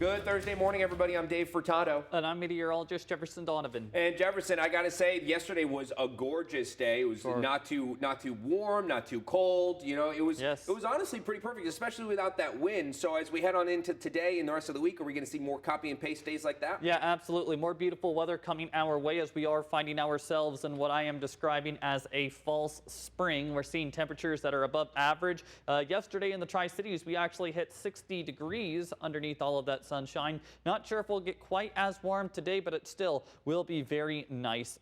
Good Thursday morning, everybody. I'm Dave Furtado. And I'm meteorologist Jefferson Donovan. And Jefferson, I got to say, yesterday was a gorgeous day. It was not too warm, not too cold. You know, it was honestly pretty perfect, especially without that wind. So as we head on into today and the rest of the week, are we going to see more copy and paste days like that? Yeah, absolutely. More beautiful weather coming our way as we are finding ourselves in what I am describing as a false spring. We're seeing temperatures that are above average. Yesterday in the Tri-Cities, we actually hit 60 degrees underneath all of that sunshine. Not sure if we'll get quite as warm today, but it still will be very nice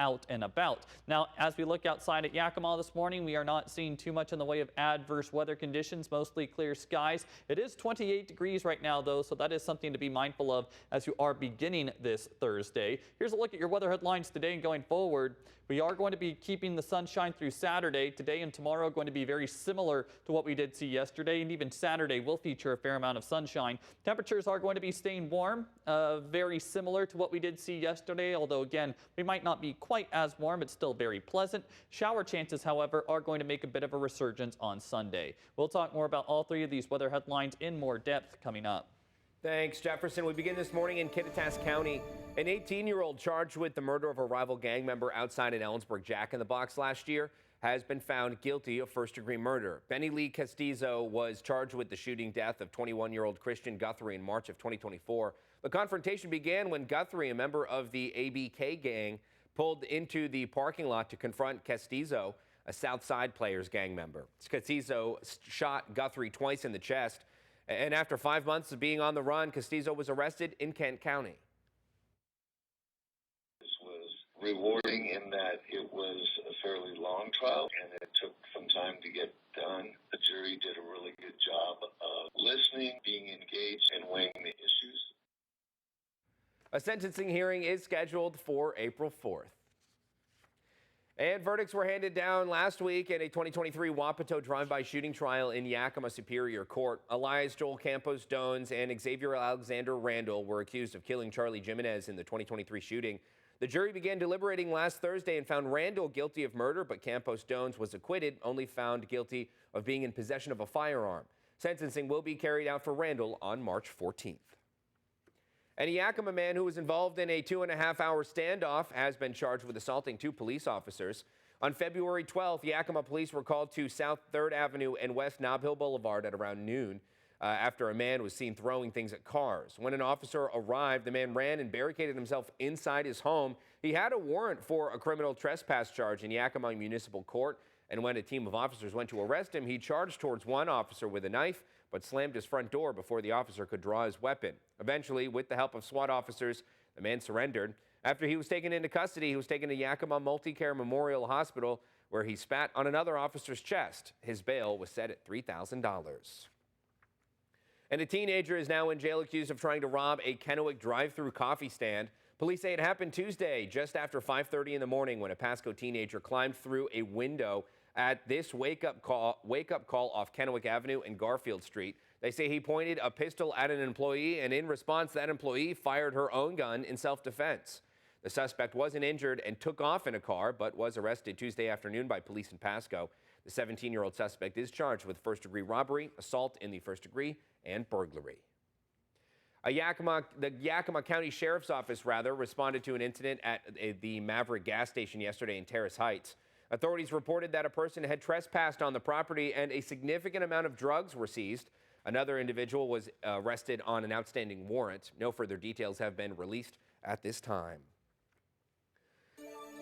out and about. Now, as we look outside at Yakima this morning, we are not seeing too much in the way of adverse weather conditions, mostly clear skies. It is 28 degrees right now, though, so that is something to be mindful of as you are beginning this Thursday. Here's a look at your weather headlines today and going forward. We are going to be keeping the sunshine through Saturday. Today and tomorrow are going to be very similar to what we did see yesterday, and even Saturday will feature a fair amount of sunshine. Temperatures are going to be staying warm, very similar to what we did see yesterday, although again, we might not be quite as warm. It's still very pleasant. Shower chances, however, are going to make a bit of a resurgence on Sunday. We'll talk more about all three of these weather headlines in more depth coming up. Thanks, Jefferson. We begin this morning in Kittitas County. An 18-year-old charged with the murder of a rival gang member outside an Ellensburg Jack-in-the-Box last year has been found guilty of first-degree murder. Benny Lee Castillo was charged with the shooting death of 21-year-old Christian Guthrie in March of 2024. The confrontation began when Guthrie, a member of the ABK gang, pulled into the parking lot to confront Castillo, a Southside Players gang member. Castillo shot Guthrie twice in the chest, and after 5 months of being on the run, Castillo was arrested in Kent County. This was rewarding in that it was a fairly long trial, and it took some time to get done. The jury did a really good job of listening, being engaged, and weighing the issues. A sentencing hearing is scheduled for April 4th. And verdicts were handed down last week in a 2023 Wapato drive-by shooting trial in Yakima Superior Court. Elias Joel Campos Dones and Xavier Alexander Randall were accused of killing Charlie Jimenez in the 2023 shooting. The jury began deliberating last Thursday and found Randall guilty of murder, but Campos Dones was acquitted, only found guilty of being in possession of a firearm. Sentencing will be carried out for Randall on March 14th. And a Yakima man who was involved in a 2.5-hour standoff has been charged with assaulting 2 police officers. On February 12th, Yakima police were called to South 3rd Avenue and West Nob Hill Boulevard at around noon after a man was seen throwing things at cars. When an officer arrived, the man ran and barricaded himself inside his home. He had a warrant for a criminal trespass charge in Yakima Municipal Court. And when a team of officers went to arrest him, he charged towards one officer with a knife, but slammed his front door before the officer could draw his weapon. Eventually, with the help of SWAT officers, the man surrendered. After he was taken into custody, he was taken to Yakima Multicare Memorial Hospital, where he spat on another officer's chest. His bail was set at $3,000. And a teenager is now in jail accused of trying to rob a Kennewick drive-through coffee stand. Police say it happened Tuesday, just after 5:30 in the morning, when a Pasco teenager climbed through a window at this wake-up call off Kennewick Avenue and Garfield Street. They say he pointed a pistol at an employee, and in response, that employee fired her own gun in self-defense. The suspect wasn't injured and took off in a car, but was arrested Tuesday afternoon by police in Pasco. The 17-year-old suspect is charged with first-degree robbery, assault in the first degree, and burglary. The Yakima County Sheriff's Office, responded to an incident at the Maverick gas station yesterday in Terrace Heights. Authorities reported that a person had trespassed on the property and a significant amount of drugs were seized. Another individual was arrested on an outstanding warrant. No further details have been released at this time.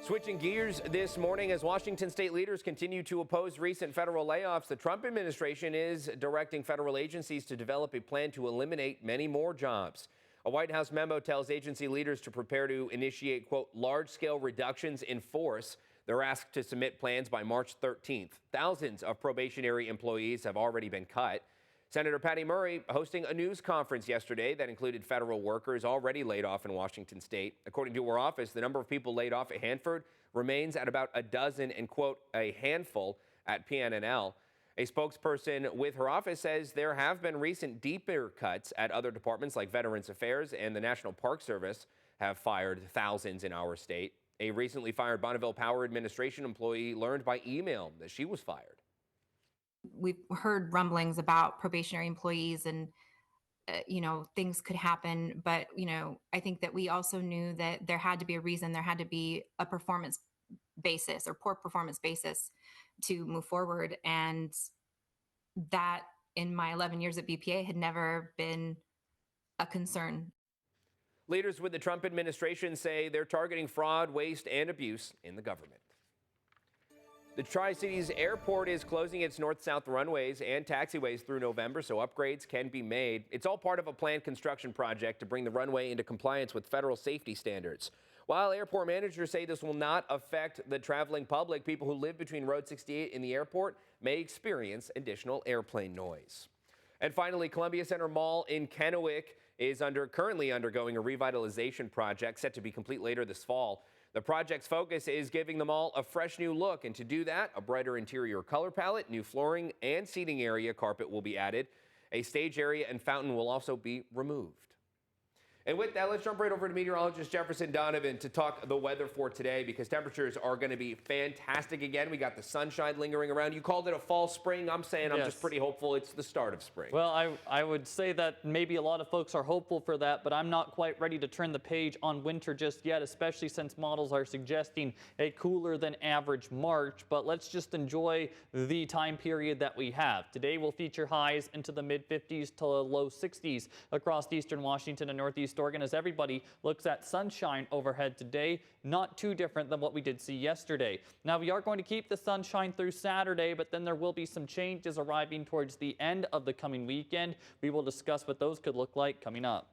Switching gears this morning, as Washington state leaders continue to oppose recent federal layoffs, the Trump administration is directing federal agencies to develop a plan to eliminate many more jobs. A White House memo tells agency leaders to prepare to initiate, quote, large-scale reductions in force. They're asked to submit plans by March 13th. Thousands of probationary employees have already been cut. Senator Patty Murray hosting a news conference yesterday that included federal workers already laid off in Washington state. According to her office, the number of people laid off at Hanford remains at about a dozen and, quote, a handful at PNNL. A spokesperson with her office says there have been recent deeper cuts at other departments like Veterans Affairs and the National Park Service have fired thousands in our state. A recently fired Bonneville Power Administration employee learned by email that she was fired. We've heard rumblings about probationary employees and things could happen. But, I think that we also knew that there had to be a reason, there had to be a performance basis or poor performance basis to move forward. And that in my 11 years at BPA had never been a concern. Leaders with the Trump administration say they're targeting fraud, waste, and abuse in the government. The Tri-Cities Airport is closing its north-south runways and taxiways through November so upgrades can be made. It's all part of a planned construction project to bring the runway into compliance with federal safety standards. While airport managers say this will not affect the traveling public, people who live between Road 68 and the airport may experience additional airplane noise. And finally, Columbia Center Mall in Kennewick is currently undergoing a revitalization project set to be complete later this fall. The project's focus is giving the mall a fresh new look, and to do that, a brighter interior color palette, new flooring and seating area carpet will be added. A stage area and fountain will also be removed. And with that, let's jump right over to meteorologist Jefferson Donovan to talk the weather for today, because temperatures are going to be fantastic again. We got the sunshine lingering around. You called it a fall spring. I'm saying I'm just pretty hopeful it's the start of spring. Well, I would say that maybe a lot of folks are hopeful for that, but I'm not quite ready to turn the page on winter just yet, especially since models are suggesting a cooler than average March. But let's just enjoy the time period that we have. Today will feature highs into the mid-50s to low 60s across eastern Washington and northeast Oregon as everybody looks at sunshine overhead today. Not too different than what we did see yesterday. Now, we are going to keep the sunshine through Saturday, but then there will be some changes arriving towards the end of the coming weekend. We will discuss what those could look like coming up.